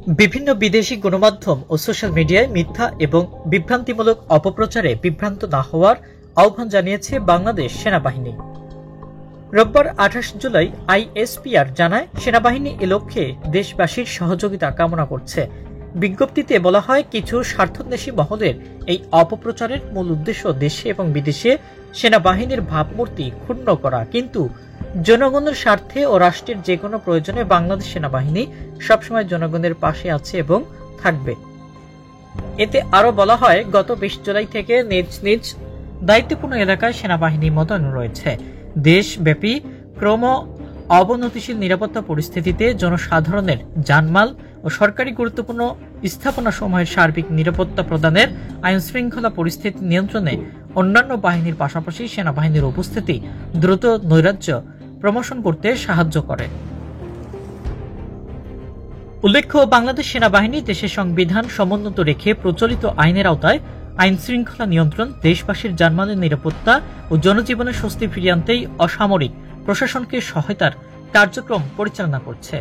বিভিন্ন বিদেশি গণমাধ্যম ও সোশ্যাল মিডিয়ায় মিথ্যা এবং বিভ্রান্তিমূলক অপপ্রচারে বিভ্রান্ত না হওয়ার আহ্বান জানিয়েছে বাংলাদেশ সেনাবাহিনী। রোববার 28 জুলাই আইএসপিআর জানায়, সেনাবাহিনী এ লক্ষ্যে দেশবাসীর সহযোগিতা কামনা করছে। বিজ্ঞপ্তিতে বলা হয়, কিছু স্বার্থন্বেষী মহলের এই অপপ্রচারের মূল উদ্দেশ্য দেশে এবং বিদেশে সেনাবাহিনীর ভাবমূর্তি ক্ষুণ্ণ করা, কিন্তু জনগণের স্বার্থে ও রাষ্ট্রের যে কোনো প্রয়োজনে বাংলাদেশ সেনাবাহিনী সবসময় জনগণের পাশে আছে এবং থাকবে। এতে আরো বলা হয়, গত 20 জুলাই থেকে নিজ নিজ দায়িত্বপূর্ণ এলাকায় সেনাবাহিনী মোতায়েন রয়েছে। দেশব্যাপী ক্রম অবনতিশীল নিরাপত্তা পরিস্থিতিতে জনসাধারণের জানমাল ও সরকারি গুরুত্বপূর্ণ স্থাপনাসমূহের সার্বিক নিরাপত্তা প্রদানের, আইন শৃঙ্খলা পরিস্থিতি নিয়ন্ত্রণে অন্যান্য বাহিনীর পাশাপাশি সেনাবাহিনীর উপস্থিতি দ্রুত নৈরাজ্য প্রমোশন করতে সাহায্য করে। উল্লেখ্য, বাংলাদেশ সেনাবাহিনী দেশের সংবিধান সমুন্নত রেখে প্রচলিত আইনের আওতায় আইন শৃঙ্খলা নিয়ন্ত্রণ, দেশবাসীর জানমালের নিরাপত্তা ও জনজীবনের স্বস্তি ফিরিয়ে আনতেই অসামরিক প্রশাসনকে সহায়তার কার্যক্রম পরিচালনা করছে।